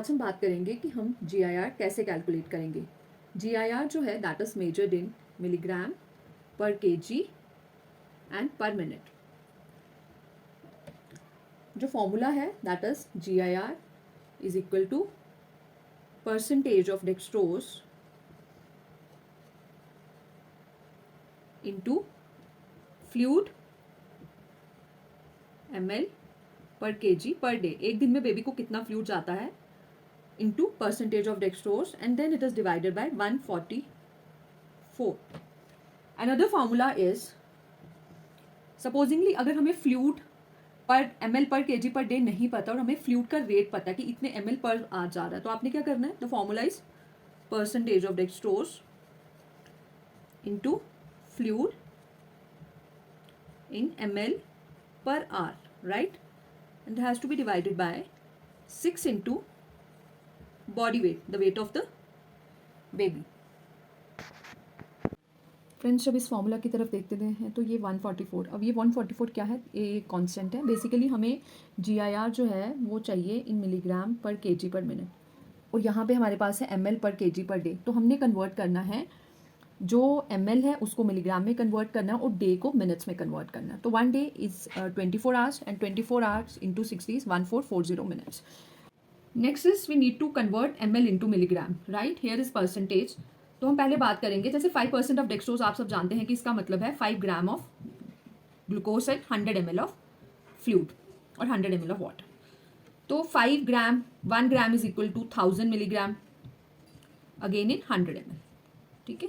आज हम बात करेंगे कि हम GIR कैसे कैलकुलेट करेंगे। GIR जो है that is measured in milligram per kg and per minute. जो फॉर्मूला है that is GIR is equal to percentage of dextrose into fluid ml per kg per day. एक दिन में बेबी को कितना फ्लूइड जाता है into percentage of dextrose and then it is divided by 144. Another formula is supposingly अगर हमें fluid पर ml पर kg पर डे नहीं pata और हमें फ्लूइड का रेट पता है कि इतने ml पर आ जा रहा है, तो आपने क्या करना है? The formula is percentage of dextrose into fluid in ml per hour, right? And it has to be divided by 6 into body weight, the weight of the baby. Friends, जब इस फॉर्मूला की तरफ देखते हैं तो ये 144, अब ये 144 क्या है? ये कांस्टेंट है। बेसिकली हमें GIR जो है वो चाहिए इन milligram per kg per minute, और यहाँ पे हमारे पास है ml per kg per day. तो हमने कन्वर्ट करना है, जो ml है उसको मिलीग्राम में कन्वर्ट करना है और डे को मिनट्स में कन्वर्ट करना है। तो 1 day is 24 hours and 24 hours into 60 is 1440 minutes. Next is we need to convert ml into milligram, right? Here is percentage. तो हम पहले बात करेंगे, जैसे 5% ऑफ डेक्सट्रोज आप सब जानते हैं कि इसका मतलब है 5 gram of glucose and 100 ml of fluid और 100 ml ऑफ वाटर। तो 5 gram 1 gram is equal to 1000 milligram again in 100 ml, ठीक है?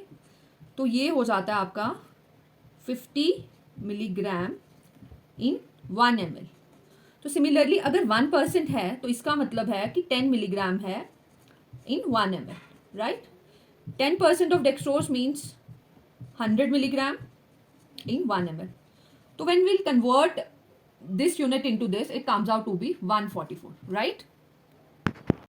तो ये हो जाता है आपका 50 मिलीग्राम इन 1 ml। तो सिमिलरली अगर 1% है तो इसका मतलब है कि 10 मिलीग्राम है इन 1 ml, right? 10% of dextrose means 100 milligram in 1 ml. So when we'll convert this unit into this, it comes out to be 144, right?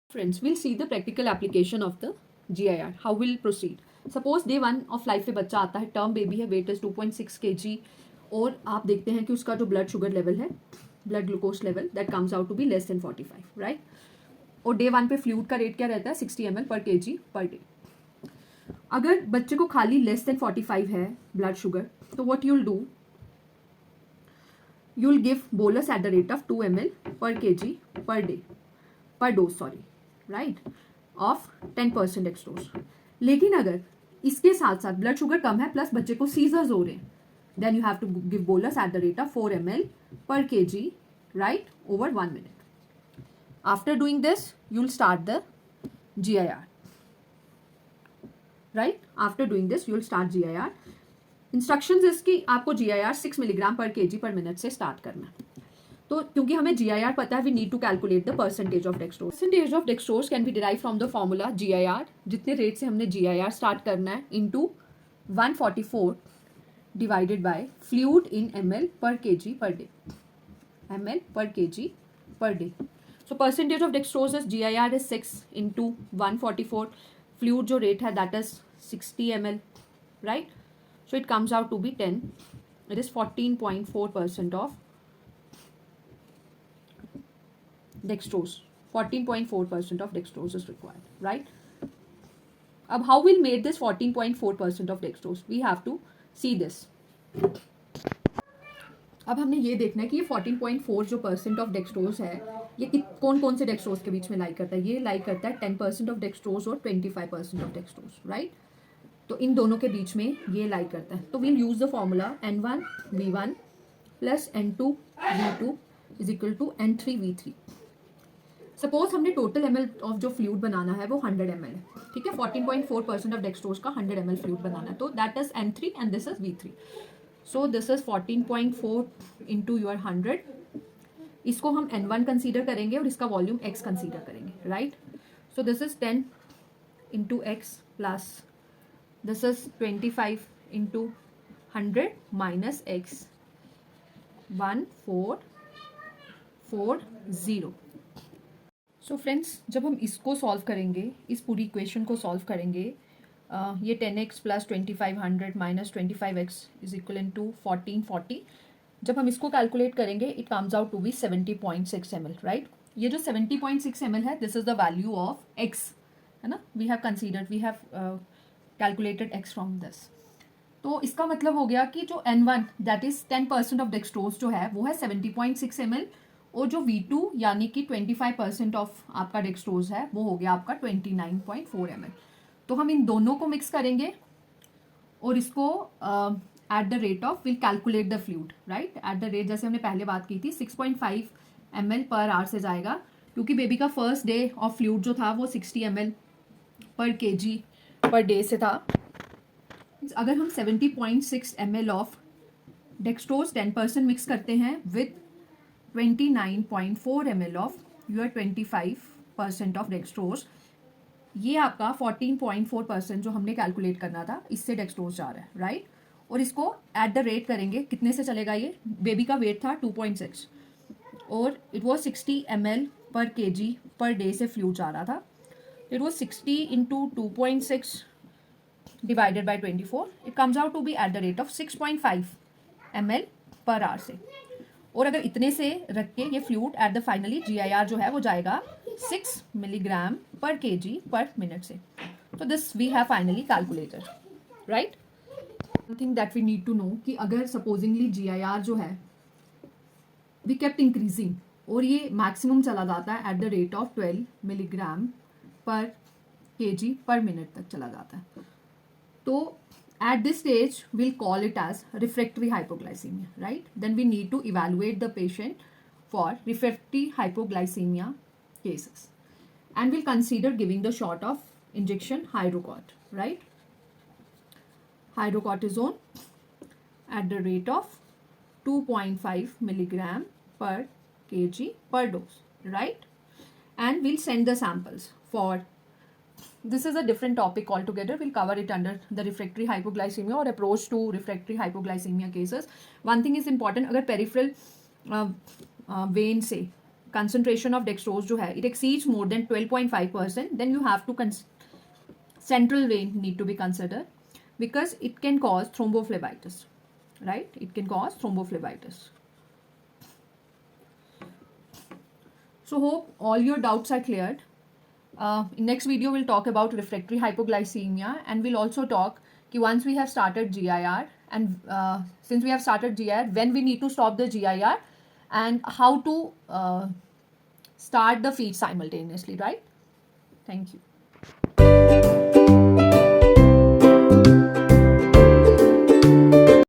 Friends, we'll see the practical application of the GIR. How we'll proceed? Suppose day 1 of life पे बच्चा आता है, term baby है, weight is 2.6 kg, और आप देखते हैं कि उसका जो blood sugar level है, blood glucose level, that comes out to be less than 45, right? और day 1 पे fluid का rate क्या रहता है? 60 ml per kg per day. अगर बच्चे को खाली लेस देन 45 है ब्लड शुगर, तो what you'll do, you'll give bolus at the rate of 2 ml per kg per day, पर dose, sorry, right, of 10% dextrose. लेकिन अगर इसके साथ साथ ब्लड शुगर कम है प्लस बच्चे को सीजर्स हो रहे हैं, then you have to give bolus at the rate of 4 ml per kg, right, over 1 minute. After doing this you'll start the GIR. Right, after doing this you'll start GIR. Instructions इसकी आपको GIR 6 milligram per kg per minute से start करना है। तो क्योंकि हमें GIR पता है, we need to calculate the percentage of dextrose. Percentage of dextrose can be derive from the formula GIR, जितने रेट से हमने GIR स्टार्ट करना है, into 144 divided by fluid in ml per kg per day, ml per kg per day. So percentage of dextrose is GIR is 6 into 144, fluid जो rate है that is 60 ml, right? So it comes out to be 10. It is 14.4% of dextrose. 14.4% of dextrose is required, right? अब how we'll make this 14.4% of dextrose? We have to see this. अब हमने ये देखना है कि ये 14.4 जो परसेंट ऑफ डेक्सट्रोज है, ये कौन कौन से डेक्सट्रोज के बीच में लाई करता है? ये लाई करता है 10% ऑफ डेक्सट्रोज और 25% ऑफ डेक्सट्रोज, राइट? तो इन दोनों के बीच में ये लाई करता है। तो we'll use the formula N1 V1 plus N2 V2 is equal to N3 V3। Suppose हमने टोटल ml ऑफ जो फ्लूइड बनाना है वो 100 ml है, ठीक है? 14.4% ऑफ डेक्सट्रोज का 100 ml फ्लूइड बनाना है, तो that is N3 and this is V3। So this is 14.4 into your 100। इसको हम N1 कंसीडर करेंगे और इसका वॉल्यूम X कंसीडर करेंगे, right? So this is 10 into X plus this is 25 into 100 minus X 1440। So friends, जब हम इसको solve करेंगे, इस पूरी इक्वेशन को सॉल्व करेंगे, ये 10x plus 2500 minus 25x is equal to 1440। जब हम इसको कैलकुलेट करेंगे it comes out to be 70.6 ml, right? ये जो 70.6 ml है, this is the value of x, है ना, we have considered, we have calculated x from this. तो इसका मतलब हो गया कि जो N1 that is 10% of dextrose जो है वो है 70.6 ml, और जो V2 यानी कि 25% ऑफ आपका डेक्सट्रोज है वो हो गया आपका 29.4 ml। तो हम इन दोनों को मिक्स करेंगे और इसको eight the rate of will calculate the fluid, right, eight the rate जैसे हमने पहले बात की थी 6.5 ml पर आवर से जाएगा, क्योंकि बेबी का फर्स्ट डे ऑफ फ्लूइड जो था वो 60 ml पर kg पर डे से था। अगर हम 70.6 ml ऑफ डेक्सट्रोज 10% मिक्स करते हैं with 29.4 ml of your 25% of dextrose, ये आपका 14.4% जो हमने कैलकुलेट करना था इससे डेक्सट्रोज जा रहा है, राइट। और इसको एट द रेट करेंगे, कितने से चलेगा ये, बेबी का वेट था 2.6 और इट वॉज 60 ml पर kg पर डे से फ्लूइड जा रहा था। It was 60 into 2.6 divided by 24, it comes out to be at the rate of 6.5 ml per hour से। और अगर इतने से रख के ये fluid at the finally GIR जो है वो जाएगा 6 मिलीग्राम पर kg पर मिनट से। तो this we have finally calculated, right. One thing that we need to know कि अगर सपोजिंगली GIR जो है वी केप्ट इंक्रीजिंग और ये मैक्सिमम चला जाता है eight the rate of 12 milligram पर kg पर मिनट तक चला जाता है, तो at this stage we'll call it as refractory hypoglycemia, right? Then we need to evaluate the patient for refractory hypoglycemia cases, and we'll consider giving the shot of injection hydrocort, right? Hydrocortisone at the rate of 2.5 milligram per kg per dose, right? And we'll send the samples for, this is a different topic altogether, we'll cover it under the refractory hypoglycemia or approach to refractory hypoglycemia cases. One thing is important, अगर peripheral vein से concentration of dextrose जो है it exceeds more than 12.5%, then you have to central vein need to be considered because it can cause thrombophlebitis, right, it can cause thrombophlebitis. So hope all your doubts are cleared. In next video we'll talk about refractory hypoglycemia, and we'll also talk कि once we have started GIR and since we have started GIR, when we need to stop the GIR and how to start the feed simultaneously, right? Thank you.